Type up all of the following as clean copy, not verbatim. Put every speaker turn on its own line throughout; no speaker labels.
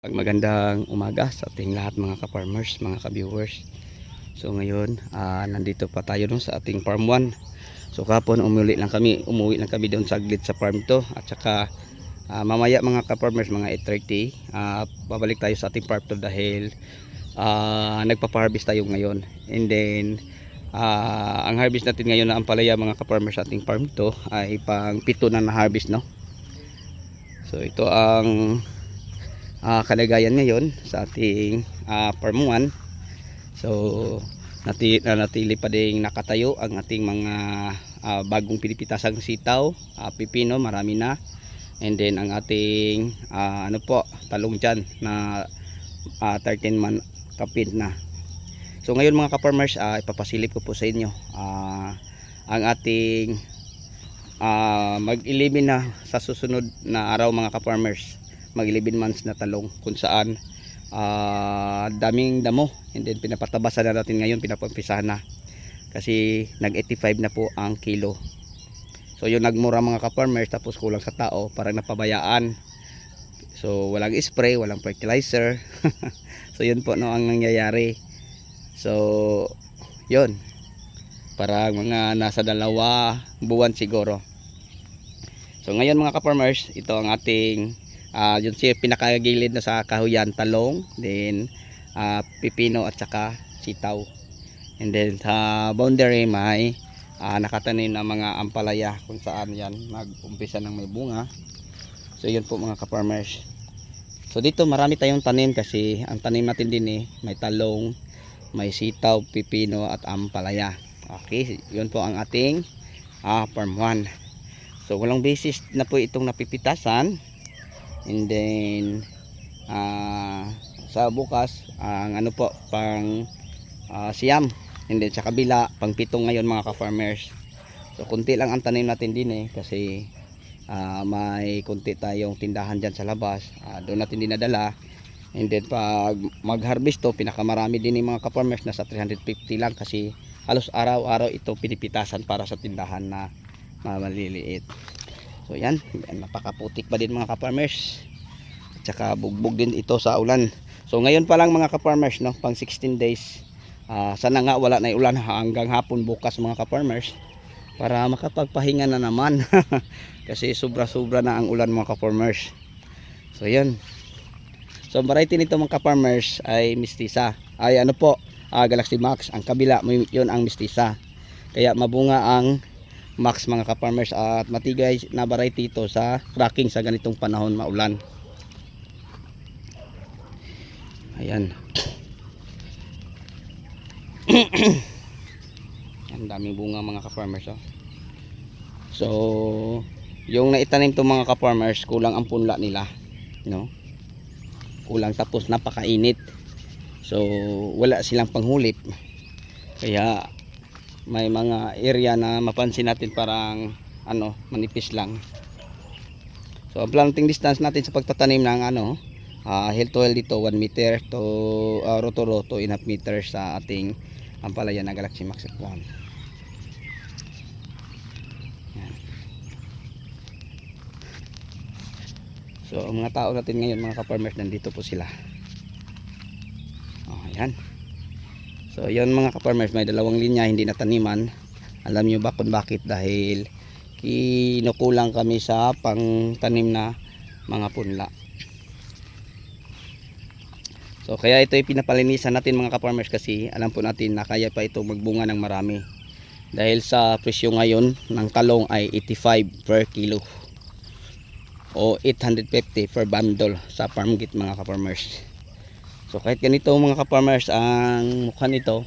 Magandang umaga sa ating lahat mga ka-farmers, mga ka-viewers. So ngayon, nandito pa tayo dun sa ating farm 1. So kahapon umuwi lang kami doon saglit sa farm to. At saka mamaya mga ka-farmers, mga 8:30, babalik tayo sa ating farm to dahil nagpa-harvest tayo ngayon. And then, ang harvest natin ngayon na ampalaya mga ka-farmers sa ating farm to ay pang 7 na harvest, no? So ito ang kalagayan ngayon sa ating farm 1. So natili pa ding nakatayo ang ating mga bagong pinipitasang sitaw, pipino, marami na. And then ang ating talong dyan na 13 man kapit na. So ngayon mga ka-farmers, ipapasilip ko po sa inyo ang ating mag-11 na sa susunod na araw mga ka-farmers, mag 11 months na talong, kung saan daming damo. And then pinapatabasan na natin ngayon, pinapampisahan na kasi nag 85 na po ang kilo. So yun, nagmura mga ka-farmers, tapos kulang sa tao, parang napabayaan. So walang spray, walang fertilizer. So yun po no ang nangyayari. So yun, parang mga nasa 2 buwan siguro. So ngayon mga ka-farmers, ito ang ating yun siya pinakagilid na sa kahuyan, talong, then pipino at saka sitaw. And then sa boundary may nakatanim na mga ampalaya kung saan yan nag-umpisa ng may bunga. So yun po mga ka-farmers. So dito marami tayong tanim kasi ang tanim natin din may talong, may sitaw, pipino at ampalaya. Okay, yun po ang ating farm 1. So walang basis na po itong napipitasan. And then sa bukas ang pang siyam. And then sa kabila pang 7 ngayon mga ka-farmers. So kunti lang ang tanim natin din kasi may kunti tayong tindahan dyan sa labas, doon natin dinadala. And then pag mag-harvest to, pinakamarami din mga ka-farmers, nasa 350 lang kasi halos araw-araw ito pinipitasan para sa tindahan na maliliit. So yan, napakaputik pa din mga ka-farmers. At saka bugbog din ito sa ulan. So ngayon pa lang mga ka-farmers, no, pang 16 days. Sana nga wala na ulan hanggang hapon bukas mga ka-farmers, para makapagpahinga na naman. Kasi sobra-sobra na ang ulan mga ka-farmers. So yan. So variety nito mga ka-farmers ay mistisa. Ay Galaxy Max. Ang kabila yun ang mistisa. Kaya mabunga ang Max mga ka-farmers, at matigay na variety ito sa cracking sa ganitong panahon maulan. Ayan. Ang daming bunga mga ka-farmers. So yung naitanim to mga ka-farmers, kulang ang punla nila, no? Kulang, tapos napakainit. So wala silang panghulip. Kaya may mga area na mapansin natin parang manipis lang. So ang planting distance natin sa pagtatanim ng hill to hill dito 1 meter to row to row 2.5 meters sa ating ampalaya na Galaxy Max F1. Yan. So ang mga tao natin ngayon mga ka-farmers, nandito po sila. Ayan. So yun mga ka-farmers, may 2 linya hindi nataniman. Alam nyo ba kung bakit? Dahil kinukulang kami sa pangtanim na mga punla. So kaya ito ay pinapalinisan natin mga ka-farmers, kasi alam po natin na kaya pa ito magbunga ng marami. Dahil sa presyo ngayon ng talong ay 85 per kilo o 850 per bundle sa farm gate mga ka-farmers. So kahit ganito mga ka-farmers ang mukha nito,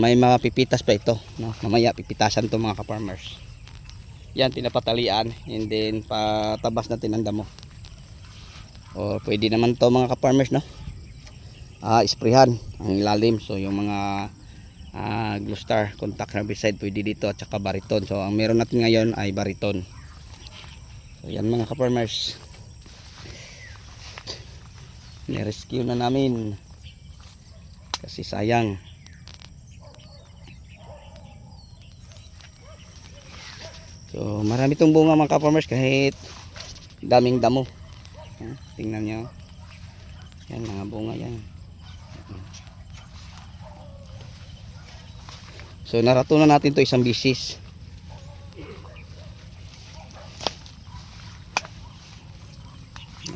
may mga pipitas pa ito, no? Mamaya pipitasan to mga ka-farmers. Yan, pinapatalian, and then patabas natin ang damo. O pwede naman to mga ka-farmers, no? Sprayhan ang ilalim. So yung mga Glustar contact herbicide pwede dito, at saka Bariton. So ang meron natin ngayon ay Bariton. So yan mga ka-farmers, ni-rescue na namin kasi sayang. So marami tong bunga mga ka-farmers kahit daming damo. Tingnan nyo. Yan, mga bunga yan. So naratunan natin to isang bisis.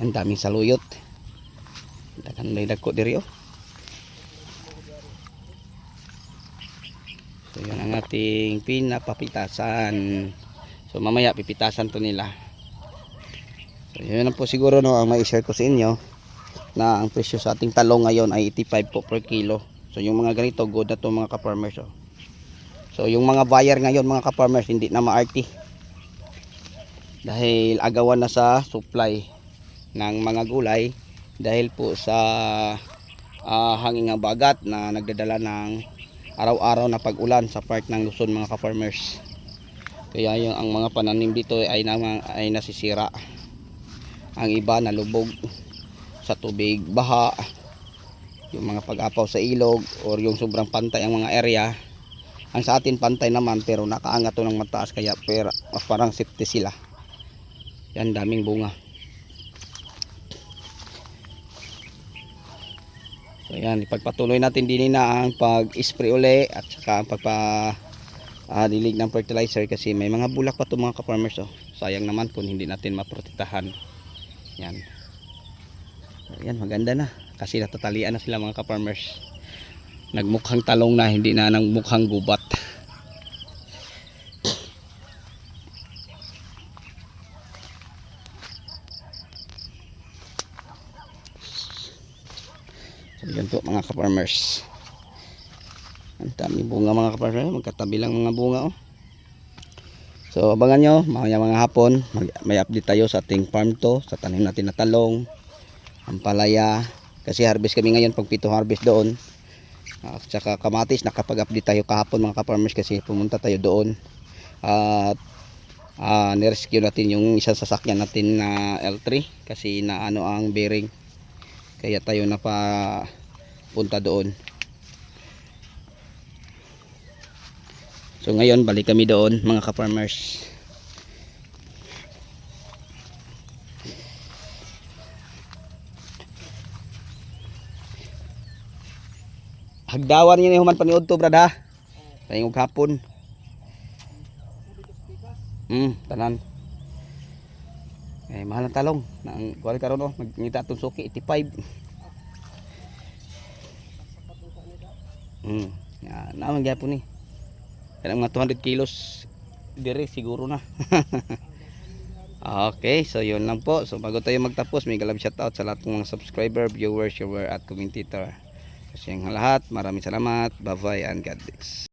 Ang daming saluyot. Dagan may dagko diri oh. So yun ang ating pinapapitasan. So mamaya pipitasan to nila. So yun lang po siguro no ang mai-share ko sa inyo, na ang presyo sa ating talong ngayon ay 85 po per kilo. So yung mga ganito good na to mga ka-farmers oh. So yung mga buyer ngayon mga ka-farmers hindi na maarti, dahil agawan na sa supply ng mga gulay dahil po sa hanging nga bagat na nagdadala ng araw-araw na pag-ulan sa part ng Luzon mga ka-farmers. Kaya yung ang mga pananim dito ay nasisira. Ang iba nalubog sa tubig baha, yung mga pag-apaw sa ilog or yung sobrang pantay ang mga area. Ang sa atin pantay naman pero nakaangat to ng mataas, kaya parang safety sila. Yan, daming bunga. So yan, ipagpatuloy natin din na ang pag-spray uli at saka ang dilig ng fertilizer, kasi may mga bulak pa to mga ka-farmers oh. Sayang naman kung hindi natin maprotektahan. Yan. So yan, maganda na kasi natatalian na sila mga ka-farmers. Nagmukhang talong na, hindi na nagmukhang gubat. So yan po mga ka-farmers. Ang dami bunga mga ka-farmers, magkatabi lang mga bunga oh. So abangan nyo mga hapon, may update tayo sa ating farm to, sa tanim natin na talong, ampalaya, kasi harvest kami ngayon, pag pito harvest doon. At saka kamatis, nakapag-update tayo kahapon mga ka-farmers kasi pumunta tayo doon. At nirescue natin yung isang sasakyan natin na L3 kasi na ano ang bearing. Kaya tayo napapunta doon. So ngayon balik kami doon mga ka-farmers. Hagdawan niya ni human paniud to brad ha. Tayong hapon. Tanan. Mahal ang talong. Nang kuwari karon oh, magngita atong suki 85. Ya, naman gyapon ni. Kaya mga 200 kilos dire siguro na. Okay, so yun lang po. So bago tayo magtapos, may galab shoutout sa lahat ng mga subscriber, viewers, viewer at commentator. Kasi ang lahat, maraming salamat. Bye bye and God bless.